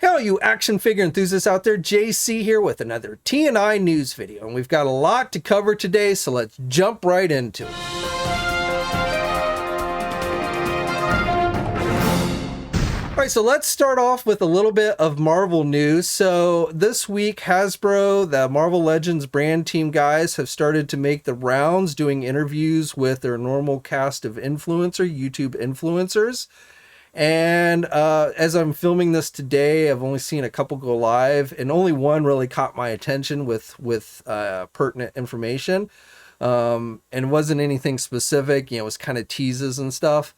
Hello, you action figure enthusiasts out there. JC here with another TNINews video, and we've got a lot to cover today, so let's jump right into it. All right, so let's start off with a little bit of Marvel news. So this week, Hasbro, the Marvel Legends brand team guys, have started to make the rounds doing interviews with their normal cast of YouTube influencers. And as I'm filming this today, I've only seen a couple go live, and only one really caught my attention with pertinent information. And it wasn't anything specific, it was kind of teases and stuff.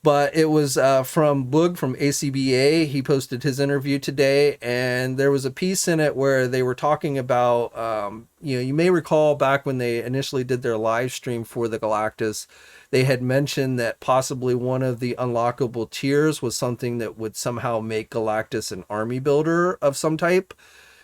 But it was from Boog from ACBA. He posted his interview today, and there was a piece in it where they were talking about, you may recall back when they initially did their live stream for the Galactus, they had mentioned that possibly one of the unlockable tiers was something that would somehow make Galactus an army builder of some type,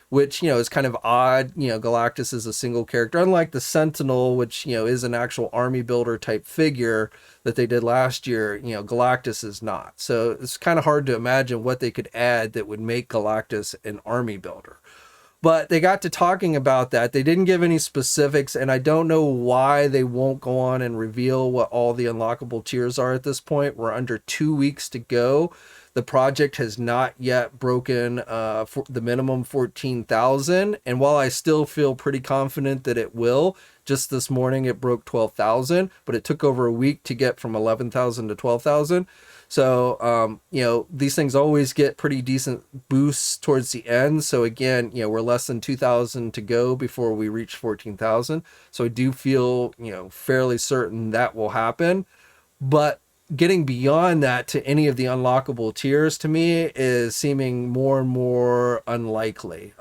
which, is kind of odd. Galactus is a single character, unlike the Sentinel, which, is an actual army builder type figure that they did last year. Galactus is not. So it's kind of hard to imagine what they could add that would make Galactus an army builder. But they got to talking about that. They didn't give any specifics, and I don't know why they won't go on and reveal what all the unlockable tiers are at this point. We're under 2 weeks to go. The project has not yet broken for the minimum 14,000. And while I still feel pretty confident that it will, just this morning it broke 12,000, but it took over a week to get from 11,000 to 12,000. So, these things always get pretty decent boosts towards the end. So again, we're less than 2,000 to go before we reach 14,000. So I do feel, fairly certain that will happen. But getting beyond that to any of the unlockable tiers to me is seeming more and more unlikely.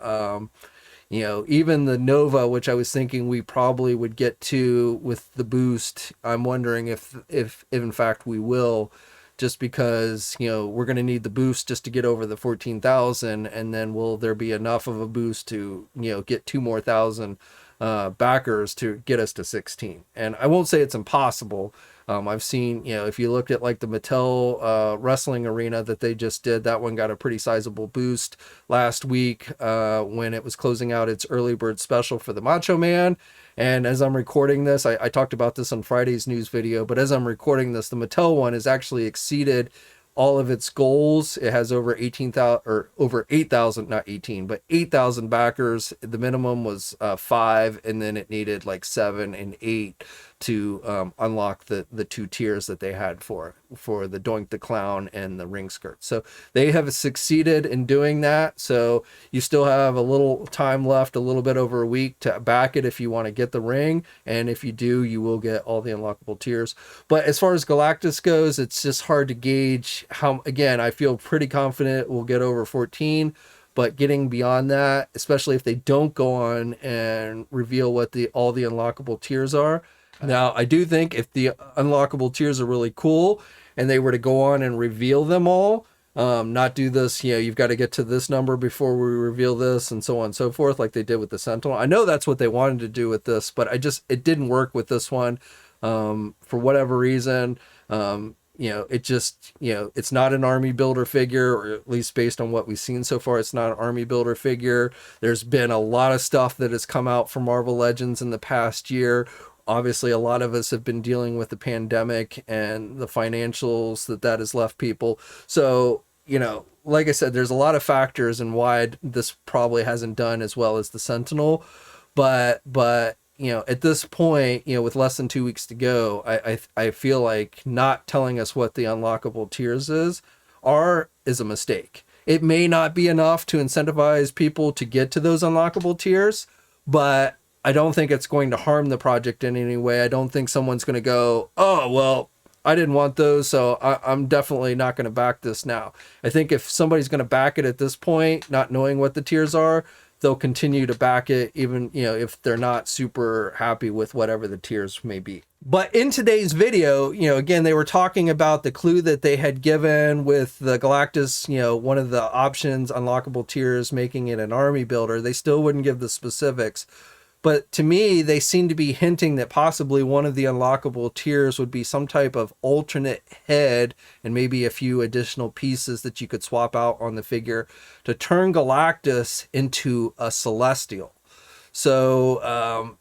Even the Nova, which I was thinking we probably would get to with the boost, I'm wondering if in fact we will, just because, we're going to need the boost just to get over the 14,000. And then will there be enough of a boost to, get 2 more thousand backers to get us to 16? And I won't say it's impossible. I've seen, if you looked at like the Mattel wrestling arena that they just did, that one got a pretty sizable boost last week when it was closing out its early bird special for the Macho Man. And as I'm recording this, I talked about this on Friday's news video, but as I'm recording this, the Mattel one has actually exceeded all of its goals. It has over 18,000 or over 8,000, not 18, but 8,000 backers. The minimum was 5, and then it needed like 7 and 8 to unlock the 2 tiers that they had for the Doink the Clown and the ring skirt. So they have succeeded in doing that. So you still have a little time left, a little bit over a week to back it if you want to get the ring. And if you do, you will get all the unlockable tiers. But as far as Galactus goes, it's just hard to gauge how, again, I feel pretty confident we'll get over 14. But getting beyond that, especially if they don't go on and reveal what all the unlockable tiers are. Now, I do think if the unlockable tiers are really cool and they were to go on and reveal them all, not do this, you've got to get to this number before we reveal this and so on and so forth, like they did with the Sentinel. I know that's what they wanted to do with this, but it didn't work with this one for whatever reason. It just, it's not an army builder figure, or at least based on what we've seen so far, it's not an army builder figure. There's been a lot of stuff that has come out from Marvel Legends in the past year. Obviously, a lot of us have been dealing with the pandemic and the financials that has left people. So, like I said, there's a lot of factors in why this probably hasn't done as well as the Sentinel. But at this point, with less than 2 weeks to go, I feel like not telling us what the unlockable tiers is a mistake. It may not be enough to incentivize people to get to those unlockable tiers, but I don't think it's going to harm the project in any way. I don't think someone's going to go, oh, well, I didn't want those, so I'm definitely not going to back this now. I think if somebody's going to back it at this point, not knowing what the tiers are, they'll continue to back it, even, if they're not super happy with whatever the tiers may be. But in today's video, again, they were talking about the clue that they had given with the Galactus, one of the options, unlockable tiers, making it an army builder. They still wouldn't give the specifics. But to me, they seem to be hinting that possibly one of the unlockable tiers would be some type of alternate head and maybe a few additional pieces that you could swap out on the figure to turn Galactus into a Celestial. So,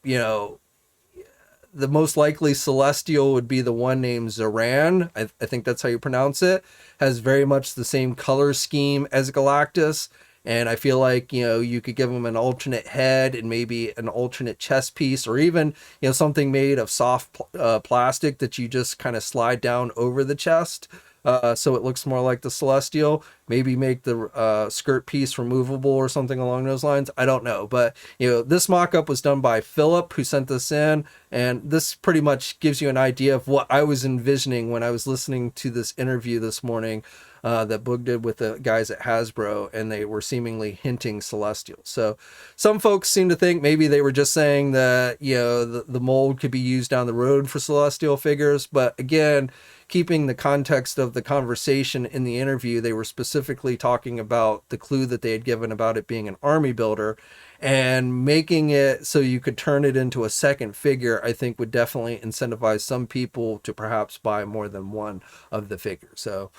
the most likely Celestial would be the one named Zoran. I think that's how you pronounce it. Has very much the same color scheme as Galactus. And I feel like, you could give him an alternate head and maybe an alternate chest piece, or even, something made of soft plastic that you just kind of slide down over the chest. So it looks more like the Celestial. Maybe make the skirt piece removable or something along those lines. I don't know. But, this mock-up was done by Philip, who sent this in. And this pretty much gives you an idea of what I was envisioning when I was listening to this interview this morning that Boog did with the guys at Hasbro, and they were seemingly hinting Celestial. So some folks seem to think maybe they were just saying that, the mold could be used down the road for Celestial figures. But again, keeping the context of the conversation in the interview, they were specifically talking about the clue that they had given about it being an army builder, and making it so you could turn it into a second figure, I think would definitely incentivize some people to perhaps buy more than one of the figures. So,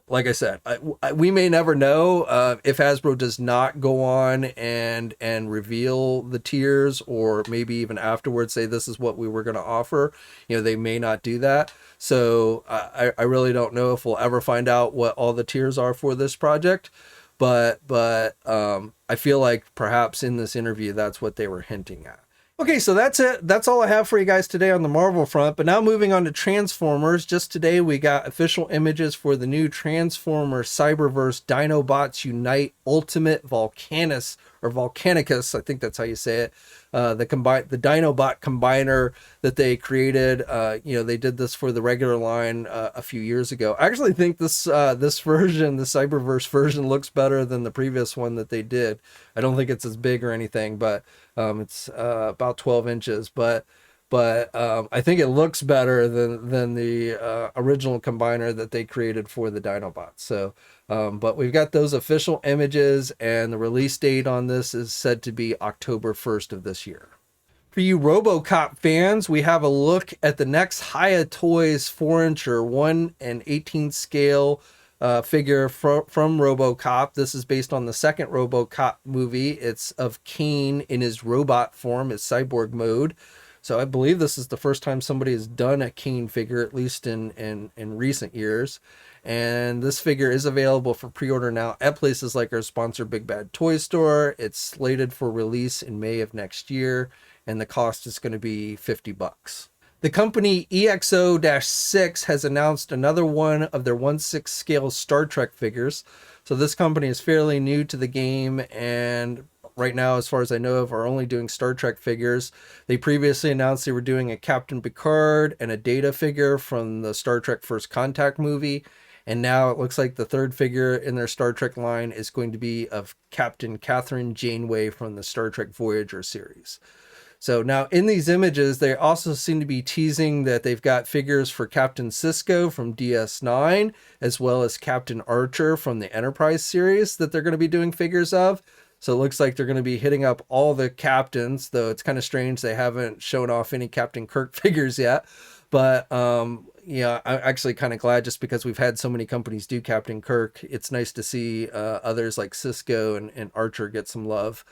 like I said, we may never know if Hasbro does not go on and reveal the tiers, or maybe even afterwards say this is what we were going to offer. They may not do that. So I really don't know if we'll ever find out what all the tiers are for this project. But I feel like perhaps in this interview, that's what they were hinting at. Okay, so that's it. That's all I have for you guys today on the Marvel front. But now moving on to Transformers. Just today we got official images for the new Transformers Cyberverse Dinobots Unite Ultimate Volcanicus, I think that's how you say it. The Dinobot combiner that they created. They did this for the regular line a few years ago. I actually think this version, the Cyberverse version, looks better than the previous one that they did. I don't think it's as big or anything, but it's about 12 inches. But I think it looks better than the original combiner that they created for the Dinobots. So, but we've got those official images, and the release date on this is said to be October 1st of this year. For you Robocop fans, we have a look at the next Hiya Toys 4-incher 1/18 scale figure from Robocop. This is based on the second Robocop movie. It's of Cain in his robot form, his cyborg mode. So I believe this is the first time somebody has done a Cain figure, at least in recent years. And this figure is available for pre-order now at places like our sponsor Big Bad Toy Store. It's slated for release in May of next year, and the cost is going to be $50. The company EXO-6 has announced another one of their 1/6 scale Star Trek figures. So this company is fairly new to the game, and right now, as far as I know of, are only doing Star Trek figures. They previously announced they were doing a Captain Picard and a Data figure from the Star Trek First Contact movie. And now it looks like the third figure in their Star Trek line is going to be of Captain Catherine Janeway from the Star Trek Voyager series. So now in these images, they also seem to be teasing that they've got figures for Captain Sisko from DS9, as well as Captain Archer from the Enterprise series that they're going to be doing figures of. So it looks like they're going to be hitting up all the captains, though it's kind of strange they haven't shown off any Captain Kirk figures yet. But I'm actually kind of glad, just because we've had so many companies do Captain Kirk. It's nice to see others like Sisko and Archer get some love.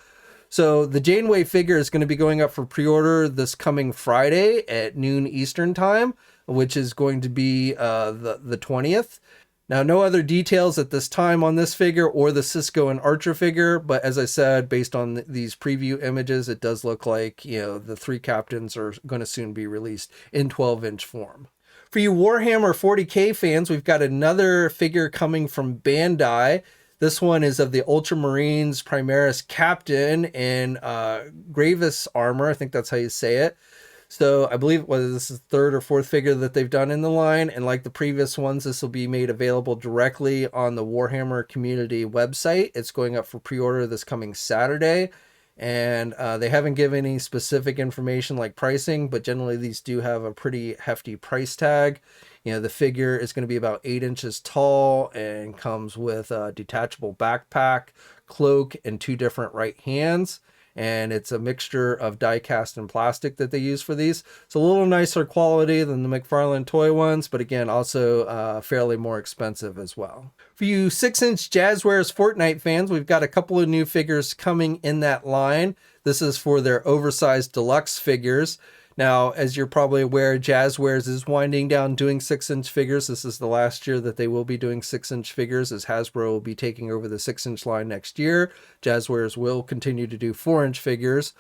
So the Janeway figure is going to be going up for pre-order this coming Friday at noon Eastern time, which is going to be the 20th. Now, no other details at this time on this figure or the Sisko and Archer figure, but as I said, based on these preview images, it does look like, the three captains are going to soon be released in 12-inch form. For you Warhammer 40K fans, we've got another figure coming from Bandai. This one is of the Ultramarines Primaris Captain in Gravis armor. I think that's how you say it. So I believe this is the third or fourth figure that they've done in the line. And like the previous ones, this will be made available directly on the Warhammer community website. It's going up for pre-order this coming Saturday. And they haven't given any specific information like pricing, but generally these do have a pretty hefty price tag. The figure is going to be about 8 inches tall and comes with a detachable backpack, cloak, and 2 different right hands. and it's a mixture of die cast and plastic that they use for these. It's a little nicer quality than the McFarlane toy ones, but again, also fairly more expensive as well. For you 6-inch Jazwares Fortnite fans, we've got a couple of new figures coming in that line. This is for their oversized deluxe figures. Now, as you're probably aware, Jazwares is winding down doing 6-inch figures. This is the last year that they will be doing 6-inch figures, as Hasbro will be taking over the 6-inch line next year. Jazwares will continue to do 4-inch figures.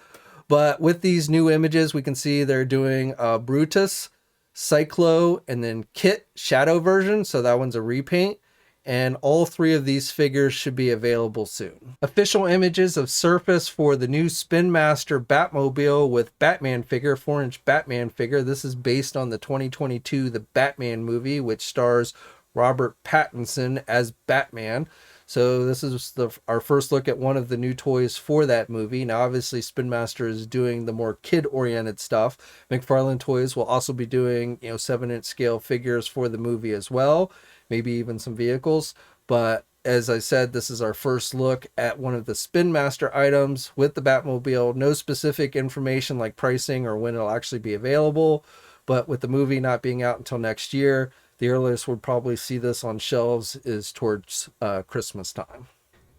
But with these new images, we can see they're doing Brutus, Cyclo, and then Kit Shadow version. So that one's a repaint. And all 3 of these figures should be available soon. Official images of surface for the new Spin Master Batmobile with Batman figure, 4-inch Batman figure. This is based on the 2022 The Batman movie, which stars Robert Pattinson as Batman. So this is our first look at one of the new toys for that movie. Now, obviously, Spin Master is doing the more kid-oriented stuff. McFarlane Toys will also be doing, 7-inch scale figures for the movie as well. Maybe even some vehicles. But as I said, this is our first look at one of the Spin Master items with the Batmobile. No specific information like pricing or when it'll actually be available. But with the movie not being out until next year, the earliest we'll probably see this on shelves is towards Christmas time.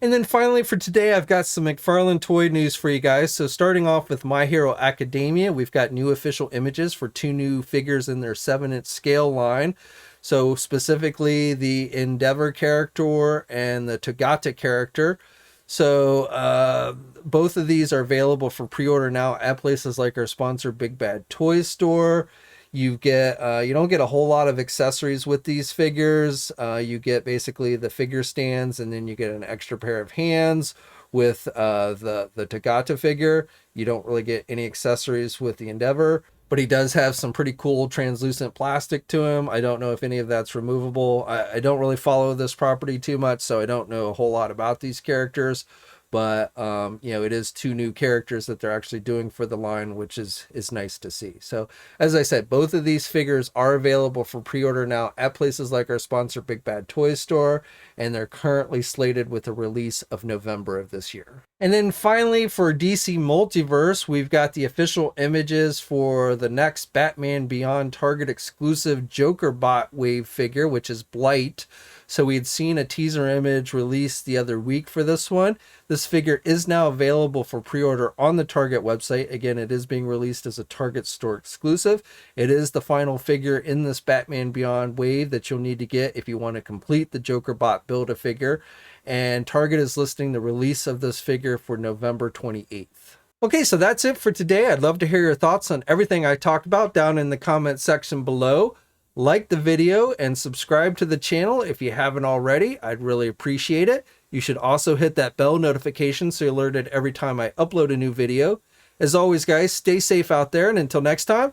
And then finally for today, I've got some McFarlane toy news for you guys. So starting off with My Hero Academia, we've got new official images for 2 new figures in their 7-inch scale line. So specifically the Endeavor character and the Togata character. So both of these are available for pre-order now at places like our sponsor Big Bad Toy Store. You don't get a whole lot of accessories with these figures. You get basically the figure stands, and then you get an extra pair of hands with the Togata figure. You don't really get any accessories with the Endeavor, but he does have some pretty cool translucent plastic to him. I don't know if any of that's removable. I don't really follow this property too much, so I don't know a whole lot about these characters. But, it is 2 new characters that they're actually doing for the line, which is nice to see. So, as I said, both of these figures are available for pre-order now at places like our sponsor, Big Bad Toy Store, and they're currently slated with a release of November of this year. And then finally, for DC Multiverse, we've got the official images for the next Batman Beyond Target exclusive Joker Bot Wave figure, which is Blight. So we had seen a teaser image released the other week for this one. This figure is now available for pre-order on the Target website. Again, it is being released as a Target store exclusive. It is the final figure in this Batman Beyond wave that you'll need to get if you want to complete the Joker Bot Build-A-Figure. And Target is listing the release of this figure for November 28th. Okay, so that's it for today. I'd love to hear your thoughts on everything I talked about down in the comment section below. Like the video and subscribe to the channel if you haven't already. I'd really appreciate it. You should also hit that bell notification so you're alerted every time I upload a new video. As always, guys, stay safe out there, and until next time,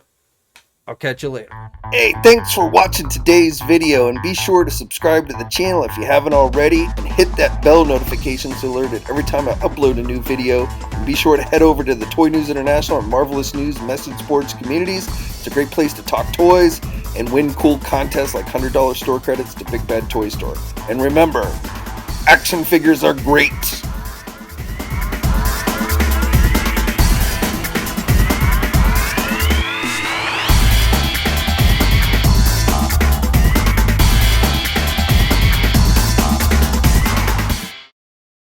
I'll catch you later. Hey, thanks for watching today's video, and be sure to subscribe to the channel if you haven't already, and hit that bell notification so you're alerted every time I upload a new video. And be sure to head over to the Toy News International and Marvelous News Message Boards communities. It's a great place to talk toys and win cool contests like $100 store credits to Big Bad Toy Store. And remember, action figures are great.